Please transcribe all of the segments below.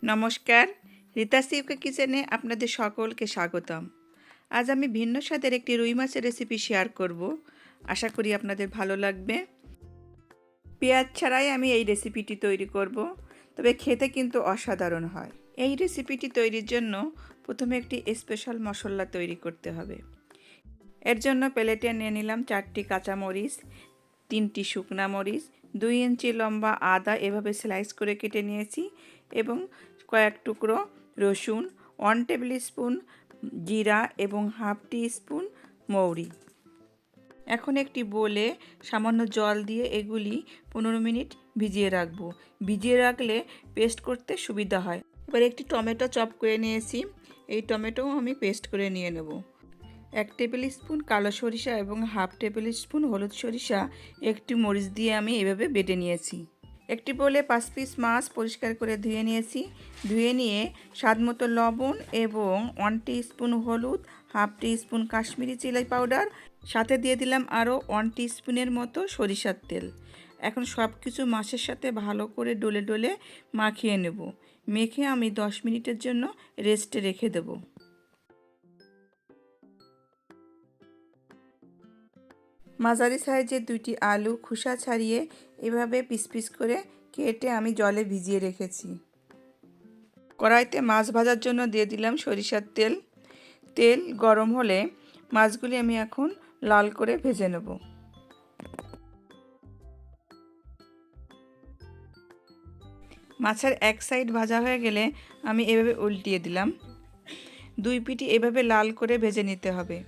নমস্কার, রিতা সিউকে কিচেনে আপনাদের সকলকে স্বাগতম। আজ আমি ভিন্ন স্বাদের একটি রুই মাছের রেসিপি শেয়ার করব। আশা করি আপনাদের ভালো লাগবে। পেঁয়াজ ছাড়াই আমি এই রেসিপিটি তৈরি করব, তবে খেতে কিন্তু অসাধারণ হয়। এই রেসিপিটি তৈরির জন্য প্রথমে একটি স্পেশাল মশলা তৈরি করতে হবে। এর জন্য প্লেটে নিয়ে নিলাম 4টি কাঁচামরিচ, 3টি শুকনা মরিচ, 2 ইঞ্চি লম্বা আদা এভাবে স্লাইস করে কেটে নিয়েছি এবং কয়েক টুকরো রসুন, 1 টেবিল স্পুন জিরা এবং হাফ টি স্পুন মৌরি। এখন একটি বোলে সামান্য জল দিয়ে এগুলি 15 মিনিট ভিজিয়ে রাখবো। ভিজিয়ে রাখলে পেস্ট করতে সুবিধা হয়। এবার একটি টমেটো চপ করে নিয়েছি, এই টমেটোও আমি পেস্ট করে নিয়ে নেব। 1 টেবিল স্পুন কালো সরিষা এবং হাফ টেবিল স্পুন হলুদ সরিষা একটি মরিচ দিয়ে আমি এভাবে বেটে নিয়েছি। একটি বোলে 5 পিস মাছ পরিষ্কার করে ধুয়ে নিয়েছি। ধুয়ে নিয়ে স্বাদমতো লবণ এবং 1 টিস্পুন হলুদ, half teaspoon Kashmiri chilli powder, সাথে দিয়ে দিলাম আরও 1 টিস্পুনের মতো সরিষার তেল। এখন সব কিছু মাছের সাথে ভালো করে ডলে ডলে মাখিয়ে নেব। মেখে আমি 10 মিনিটের জন্য রেস্টে রেখে দেব। মাঝারি সাইজের 2টি আলু খোসা ছাড়িয়ে এভাবে পিস পিস করে কেটে আমি জলে ভিজিয়ে রেখেছি। কড়াইতে মাছ ভাজার জন্য দিয়ে দিলাম সরিষার তেল। তেল গরম হলে মাছগুলি আমি এখন লাল করে ভেজে নেব। মাছের এক সাইড ভাজা হয়ে গেলে আমি এভাবে উল্টিয়ে দিলাম। 2 পিঠই এভাবে লাল করে ভেজে নিতে হবে।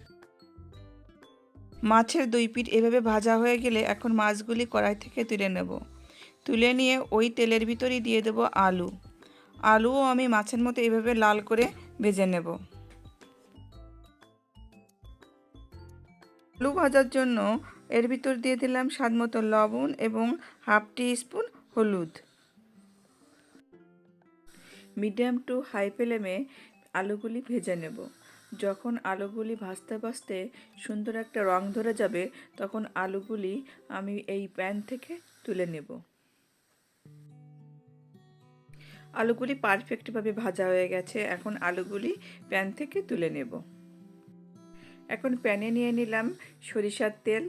মাছের 2 পিঠ এভাবে ভাজা হয়ে গেলে এখন মাছগুলি কড়াই থেকে তুলে নেব। তুলে নিয়ে ওই তেলের ভিতরেই দিয়ে দেব আলু। আলুও আমি মাছের মতো এভাবে লাল করে ভেজে নেব। আলু ভাজার জন্য এর ভিতর দিয়ে দিলাম স্বাদমতো লবণ এবং হাফ টি স্পুন হলুদ। মিডিয়াম টু হাই ফ্লেমে আলুগুলি ভেজে নেব। যখন আলুগুলি ভাজতে ভাজতে সুন্দর একটা রং ধরে যাবে, তখন আলুগুলি আমি এই প্যান থেকে তুলে নেব। আলুগুলি পারফেক্টভাবে ভাজা হয়ে গেছে, এখন আলুগুলি প্যান থেকে তুলে নেব। এখন প্যানে নিয়ে নিলাম সরিষার তেল।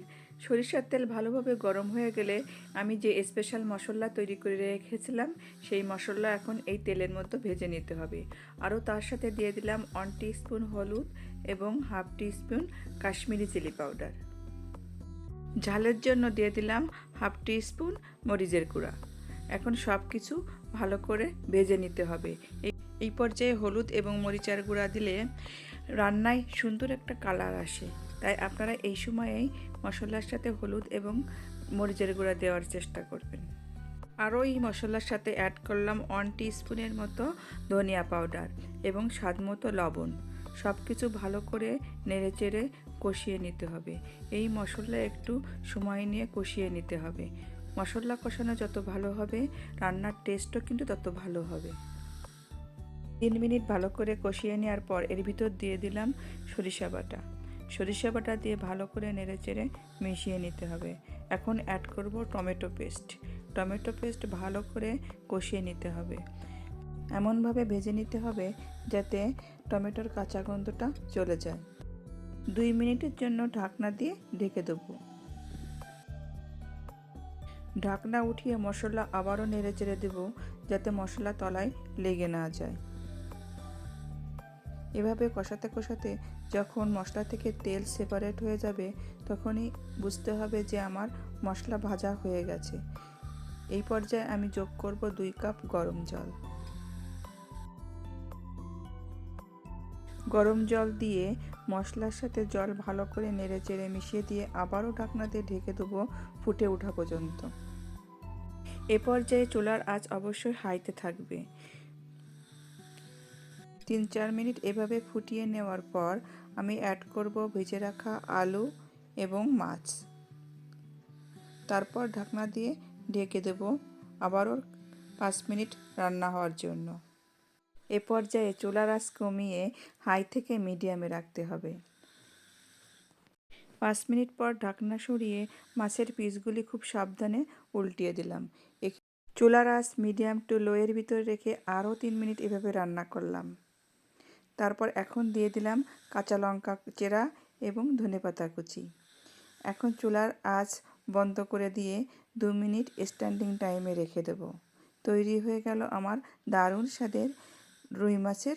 সরিষার তেল ভালোভাবে গরম হয়ে গেলে আমি যে স্পেশাল মশলা তৈরি করে রেখেছিলাম সেই মশলা এখন এই তেলের মধ্যে ভেজে নিতে হবে। আরও তার সাথে দিয়ে দিলাম 1 টিস্পুন হলুদ এবং half teaspoon Kashmiri chilli powder. ঝালের জন্য দিয়ে দিলাম হাফ টিস্পুন মরিচের গুঁড়া। এখন সব কিছু ভালো করে ভেজে নিতে হবে। এই পর্যায়ে হলুদ এবং মরিচের গুঁড়া দিলে রান্নায় সুন্দর একটা কালার আসে, তাই আপনারা এই সময়েই মশলার সাথে হলুদ এবং মরিচের গুঁড়া দেওয়ার চেষ্টা করবেন। আরও এই মশলার সাথে অ্যাড করলাম 1 টিস্পুনের মতো ধনিয়া পাউডার এবং স্বাদমতো লবণ। সব কিছু ভালো করে নেড়েচেড়ে কষিয়ে নিতে হবে। এই মশলা একটু সময় নিয়ে কষিয়ে নিতে হবে। মশলা কষানো যত ভালো হবে, রান্নার টেস্টও কিন্তু তত ভালো হবে। 3 মিনিট ভালো করে কষিয়ে নেওয়ার পর এর ভিতর দিয়ে দিলাম সরিষা বাটা। সরিষা বাটা দিয়ে ভালো করে নেড়েচেড়ে মিশিয়ে নিতে হবে। এখন অ্যাড করব টমেটো পেস্ট। টমেটো পেস্ট ভালো করে কষিয়ে নিতে হবে। এমনভাবে ভেজে নিতে হবে যাতে টমেটোর কাঁচা গন্ধটা চলে যায়। 2 মিনিটের জন্য ঢাকনা দিয়ে ঢেকে দেব। ঢাকনা উঠিয়ে মশলা আবারও নেড়েচেড়ে দেব যাতে মশলা তলায় লেগে না যায়। এভাবে কষাতে কষাতে যখন মশলা থেকে তেল সেপারেট হয়ে যাবে, তখনই বুঝতে হবে যে আমার মশলা ভাজা হয়ে গেছে। এই পর্যায়ে আমি যোগ করব 2 কাপ গরম জল। গরম জল দিয়ে মশলার সাথে জল ভালো করে নেড়েচেড়ে মিশিয়ে দিয়ে আবারও ঢাকনা দিয়ে ঢেকে দেবো ফুটে ওঠা পর্যন্ত। এ পর্যায়ে চুলার আঁচ অবশ্যই হাইতে থাকবে। 3-4 মিনিট এভাবে ফুটিয়ে নেওয়ার পর আমি অ্যাড করব ভেজে রাখা আলু এবং মাছ। তারপর ঢাকনা দিয়ে ঢেকে দেব আবারও 5 মিনিট রান্না হওয়ার জন্য। এ পর্যায়ে চুলার আঁচ কমিয়ে হাই থেকে মিডিয়ামে রাখতে হবে। 5 মিনিট পর ঢাকনা সরিয়ে মাছের পিসগুলি খুব সাবধানে উল্টিয়ে দিলাম। চুলার আঁচ মিডিয়াম টু লোয়ের ভিতরে রেখে আরও 3 মিনিট এভাবে রান্না করলাম। তারপর এখন দিয়ে দিলাম কাঁচা লঙ্কা চেরা এবং ধনেপাতা কুচি। এখন চুলার আঁচ বন্ধ করে দিয়ে 2 মিনিট স্ট্যান্ডিং টাইমে রেখে দেব। তৈরি হয়ে গেল আমার দারুণ স্বাদের রুই মাছের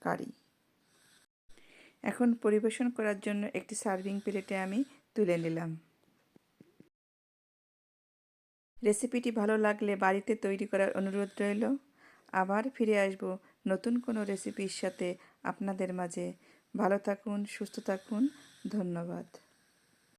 কারি। এখন পরিবেশন করার জন্য একটি সার্ভিং প্লেটে আমি তুলে নিলাম। রেসিপিটি ভালো লাগলে বাড়িতে তৈরি করার অনুরোধ রইল। আবার ফিরে আসব নতুন কোনো রেসিপির সাথে আপনাদের মাঝে। ভালো থাকুন, সুস্থ থাকুন। ধন্যবাদ।